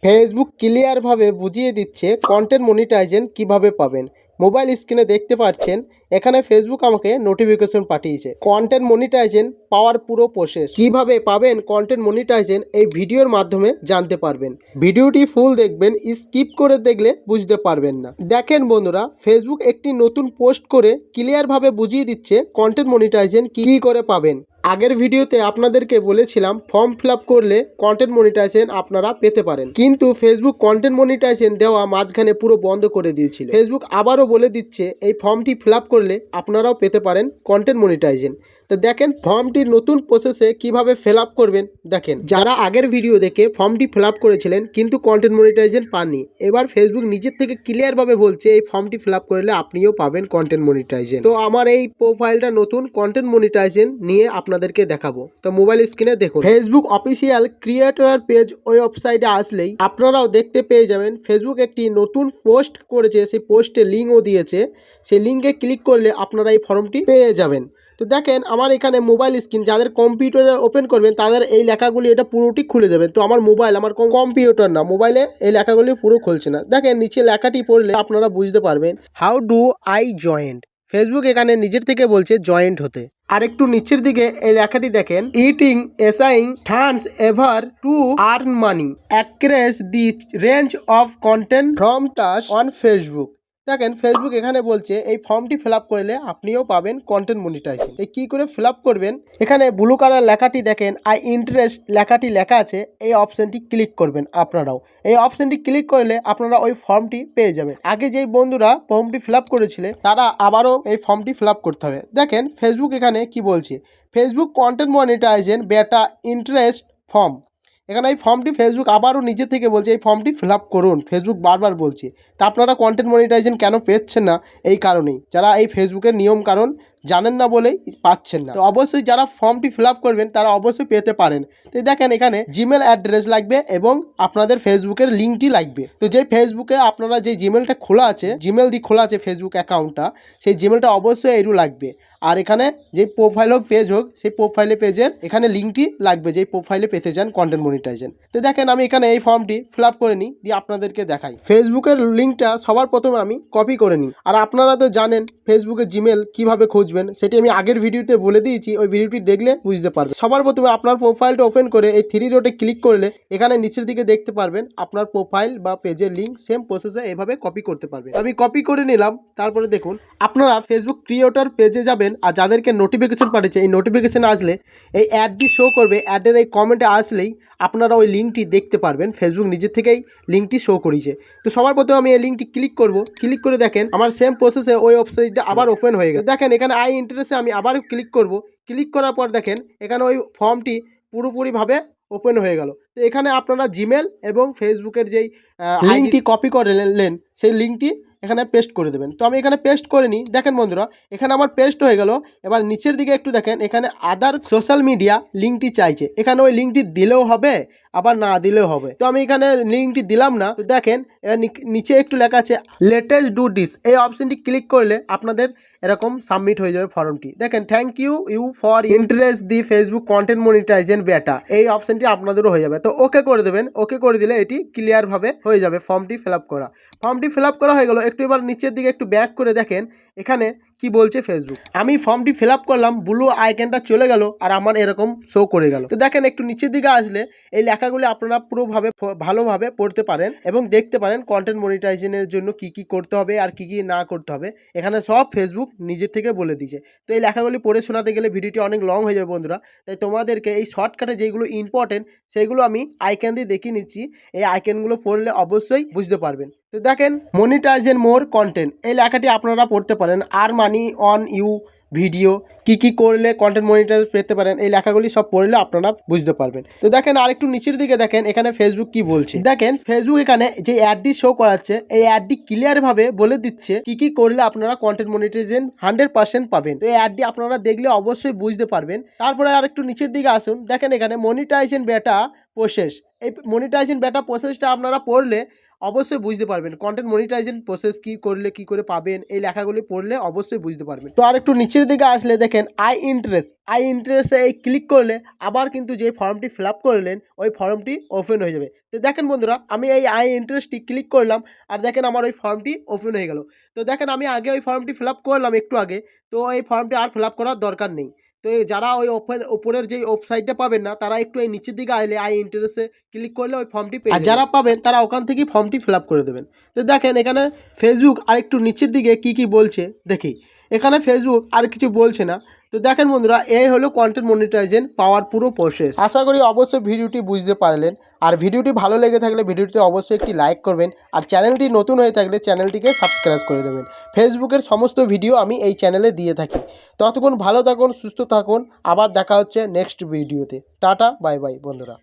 Facebook ক্লিয়ারভাবে বুঝিয়ে দিচ্ছে content monetization কিভাবে পাবেন। মোবাইল স্ক্রিনে দেখতে পাচ্ছেন এখানে ফেসবুক আমাকে নোটিফিকেশন পাঠিয়েছে। কন্টেন্ট মনিটাইজেশন পাওয়ার পুরো প্রসেস কিভাবে পাবেন কন্টেন্ট মনিটাইজেশন এই ভিডিওর মাধ্যমে জানতে পারবেন। ভিডিওটি ফুল দেখবেন, স্কিপ করে দেখলে বুঝতে পারবেন না। দেখেন বন্ধুরা, ফেসবুক একটি নতুন পোস্ট করে ক্লিয়ারভাবে বুঝিয়ে দিচ্ছে কন্টেন্ট মনিটাইজেশন কী করে পাবেন। আগের ভিডিওতে আপনাদেরকে বলেছিলাম ফর্ম ফিল আপ করলে কন্টেন্ট মনিটাইজেশন আপনারা পেতে পারেন, কিন্তু ফেসবুক কন্টেন্ট মনিটাইজেশন দেওয়া মাঝখানে পুরো বন্ধ করে দিয়েছিল। ফেসবুক আবারও বলে দিচ্ছে এই ফর্মটি ফিল আপ করলে আপনারাও পেতে পারেন কন্টেন্ট মনিটাইজেশন। তো দেখেন ফর্মটির নতুন প্রসেসে কিভাবে ফিল আপ করবেন। দেখেন, যারা আগের ভিডিও দেখে ফর্মটি ফিল আপ করেছিলেন কিন্তু কন্টেন্ট মনিটাইজেশন পাননি, এবার ফেসবুক নিজের থেকে ক্লিয়ারভাবে বলছে এই ফর্মটি ফিল আপ করলে আপনিও পাবেন কন্টেন্ট মনিটাইজেশন। তো আমার এই প্রোফাইলটা নতুন কন্টেন্ট মনিটাইজেশন নিয়ে আপনাদেরকে দেখাবো। তো মোবাইল স্ক্রিনে দেখুন ফেসবুক অফিসিয়াল ক্রিয়েটর পেজ, ওই ওয়েবসাইটে আসলেই আপনারাও দেখতে পেয়ে যাবেন ফেসবুক একটি নতুন পোস্ট করেছে, সেই পোস্টে লিঙ্কও দিয়েছে। সেই লিঙ্কে ক্লিক করলে আপনারা এই ফর্মটি পেয়ে যাবেন। তো দেখেন আমার এখানে মোবাইল স্ক্রিন, যাদের কম্পিউটারে ওপেন করবেন তাদের এই লেখাগুলি এটা পুরোটি খুলে যাবেন। তো আমার মোবাইল, আমার কম্পিউটার না, মোবাইলে এই লেখাগুলি পুরো খুলছে না। দেখেন নিচে লেখাটি পড়লে আপনারা বুঝতে পারবেন। How do I joint, Facebook এখানে নিজের থেকে বলছে জয়েন্ট হতে। আর একটু নিচের দিকে এই লেখাটি দেখেন, eating easing funds ever to earn money across the range of content from টাস অন ফেসবুক। দেখেন ফেসবুক এখানে বলছে এই ফর্মটি ফিল আপ করলে আপনিও পাবেন কন্টেন্ট মনিটাইজেশন। এই কী করে ফিল আপ করবেন, এখানে ব্লু কালার লেখাটি দেখেন আই ইন্টারেস্ট লেখাটি লেখা আছে, এই অপশানটি ক্লিক করবেন। আপনারাও এই অপশানটি ক্লিক করলে আপনারা ওই ফর্মটি পেয়ে যাবেন। আগে যেই বন্ধুরা ফর্মটি ফিল আপ করেছিলেন তারা আবারও এই ফর্মটি ফিল আপ করতে হবে। দেখেন ফেসবুক এখানে কি বলছে, Facebook content monetisation beta interest form. এখানে এই ফর্মটি ফেসবুক আবারও নিজে থেকে বলছে এই ফর্মটি ফিল আপ করুন। ফেসবুক বারবার বলছে। তা আপনারা কন্টেন্ট মনিটাইজেশন কেন পেচ্ছেন না? এই কারণেই, যারা এই ফেসবুকের নিয়ম কারণ জানেন না বলেই পাচ্ছেন না। তো অবশ্যই যারা ফর্মটি ফিল আপ করবেন তারা অবশ্যই পেতে পারেন। তো দেখেন এখানে জিমেল অ্যাড্রেস লাগবে এবং আপনাদের ফেসবুকের লিঙ্কটি লাগবে। তো যে ফেসবুকে আপনারা যে জিমেলটা খোলা আছে, জিমেল দিয়ে খোলা আছে ফেসবুক অ্যাকাউন্টটা, সেই জিমেলটা অবশ্যই এরু লাগবে। আর এখানে যে প্রোফাইল হোক পেজ হোক, সেই প্রোফাইলে পেজের এখানে লিঙ্কটি লাগবে, যেই প্রোফাইলে পেতে চান কন্টেন্ট মনিটাইজেশন। তো দেখেন আমি এখানে এই ফর্মটি ফিল আপ করে নিই, দিয়ে আপনাদেরকে দেখাই। ফেসবুকের লিঙ্কটা সবার প্রথমে আমি কপি করে নিই। আর আপনারা তো জানেন ফেসবুকের জিমেল কিভাবে খুঁজবেন, সেটি আমি আগের ভিডিওতে বলে দিয়েছি, ওই ভিডিওটি দেখলে বুঝতে পারবেন। সবার প্রথমে আপনার প্রোফাইলটা ওপেন করে এই থ্রি ডটে ক্লিক করলে এখানে নিচের দিকে দেখতে পারবেন আপনার প্রোফাইল বা পেজের লিঙ্ক সেম প্রসেসে এভাবে কপি করতে পারবেন। আমি কপি করে নিলাম। তারপরে দেখুন আপনারা ফেসবুক ক্রিয়েটর পেজে যাবেন, আর যাদেরকে নোটিফিকেশন পাঠিয়েছে এই নোটিফিকেশন আসলে এই অ্যাডটি শো করবে। অ্যাডের এই কমেন্টে আসলেই আপনারা ওই লিঙ্কটি দেখতে পারবেন। ফেসবুক নিজের থেকেই লিঙ্কটি শো করেছে। তো সবার প্রথমে আমি এই লিঙ্কটি ক্লিক করব। ক্লিক করে দেখেন আমার সেম প্রসেসে ওই ওয়েবসাইটটা আবার ওপেন হয়ে গেছে। দেখেন এখানে আই ইন্টারেস্টে আমি আবার ক্লিক করব। ক্লিক করার পর দেখেন এখানে ওই ফর্মটি পুরোপুরিভাবে ওপেন হয়ে গেল। তো এখানে আপনারা জিমেল এবং ফেসবুকের যেই লিঙ্কটি কপি করে নিলেন সেই লিঙ্কটি এখানে পেস্ট করে দেবেন। তো আমি এখানে পেস্ট করে নিই। দেখেন বন্ধুরা এখানে আমার পেস্ট হয়ে গেল। এবার নিচের দিকে একটু দেখেন এখানে আদার সোশ্যাল মিডিয়া লিঙ্কটি চাইছে। এখানে ওই লিঙ্কটি দিলেও হবে আবার না দিলেও হবে। তো আমি এখানে লিঙ্কটি দিলাম না। তো দেখেন এবার নিচে একটু লেখা আছে লেটেস্ট ডু দিস, এই অপশনটি ক্লিক করলে আপনাদের এরকম সাবমিট হয়ে যাবে ফর্মটি। দেখেন thank you for interest the Facebook content monetisation beta, এই অপশনটি আপনাদেরও হয়ে যাবে। তো ওকে করে দেবেন। ওকে করে দিলে এটি ক্লিয়ারভাবে হয়ে যাবে ফর্মটি ফিল আপ করা। ফর্মটি ফিল আপ করা হয়ে গেল। একটু এবার নিচের দিকে একটু ব্যাক করে দেখেন এখানে কি বলছে ফেসবুক। আমি ফর্মটি ফিল আপ করলাম, ব্লু আইকনটা চলে গেল আর আমার এরকম শো করে গেল। তো দেখেন একটু নিচের দিকে আসলে এই লেখাগুলি আপনারা পুরোভাবে ভালোভাবে পড়তে পারেন এবং দেখতে পারেন কন্টেন্ট মনিটাইজেশনের জন্য কি কি করতে হবে আর কি কি না করতে হবে। এখানে সব ফেসবুক নিজের থেকে বলে দিয়েছে। তো এই লেখাগুলি পড়ে শোনাতে গেলে ভিডিওটি অনেক লং হয়ে যাবে বন্ধুরা। তাই তোমাদেরকে এই শর্টকাটে যেগুলো ইম্পর্টেন্ট সেইগুলো আমি আইকন দিয়ে দেখিয়ে নিচ্ছি। এই আইকনগুলো পড়লে অবশ্যই বুঝতে পারবেন। তো দেখেন মনিটাইজেশন মোর কন্টেন্ট, এই লেখাটি আপনারা পড়তে পারেন। আর মানি অন ইউ ভিডিও, কি করলে কন্টেন্ট মনিটাইজ পেতে পারেন, এই লেখাগুলি সব পড়লে আপনারা বুঝতে পারবেন। তো দেখেন আরেকটু নিচের দিকে দেখেন এখানে ফেসবুক কি বলছে। দেখেন ফেসবুক এখানে যে অ্যাডটি শো করাচ্ছে এই অ্যাডটি ক্লিয়ারভাবে বলে দিচ্ছে কি করলে আপনারা কন্টেন্ট মনিটাইজেশন 100% পাবেন। তো এই অ্যাডটি আপনারা দেখলে অবশ্যই বুঝতে পারবেন। তারপরে আরেকটু নিচের দিকে আসুন। দেখেন এখানে মনিটাইজেশন বেটা প্রসেস, এই মনিটাইজেশন বেটা প্রসেসটা আপনারা পড়লে অবশ্যই বুঝতে পারবেন। কন্টেন্ট মনিটাইজেশন প্রসেস কী করলে কী করে পাবেন, এই লেখাগুলি পড়লে অবশ্যই বুঝতে পারবেন। তো আর একটু নিচের দিকে আসলে দেখেন আই ইন্টারেস্টে এই ক্লিক করলে আবার কিন্তু যে ফর্মটি ফিল আপ করলেন ওই ফর্মটি ওপেন হয়ে যাবে। তো দেখেন বন্ধুরা, আমি এই আই ইন্টারেস্টটি ক্লিক করলাম আর দেখেন আমার ওই ফর্মটি ওপেন হয়ে গেল। তো দেখেন আমি আগে ওই ফর্মটি ফিল আপ করলাম একটু আগে, তো এই ফর্মটি আর ফিল আপ করার দরকার নেই। তো এই যারা ওই ওপরের যে ওয়েবসাইটটা পাবেন না, তারা একটু এই নিচের দিকে আইলে আই ইন্টারেস্টে ক্লিক করলে ওই ফর্মটি পেয়ে যাবেন। আর যারা পাবেন তারা ওখান থেকেই ফর্মটি ফিল আপ করে দেবেন। তো দেখেন এখানে ফেসবুক আর একটু নিচের দিকে কি বলছে দেখি। এখানে ফেসবুক আর কিছু বলছে না। তো দেখেন বন্ধুরা, এই হলো কন্টেন্ট মনিটাইজেশন পাওয়ার পুরো প্রসেস। আশা করি অবশ্যই ভিডিওটি বুঝতে পারলেন। আর ভিডিওটি ভালো লেগে থাকলে ভিডিওটিতে অবশ্যই একটি লাইক করবেন। আর চ্যানেলটি নতুন হয়ে থাকলে চ্যানেলটিকে সাবস্ক্রাইব করে দেবেন। ফেসবুকের সমস্ত ভিডিও আমি এই চ্যানেলে দিয়ে থাকি। ততক্ষণ ভালো থাকুন, সুস্থ থাকুন। আবার দেখা হচ্ছে নেক্সট ভিডিওতে। টাটা, বাই বাই বন্ধুরা।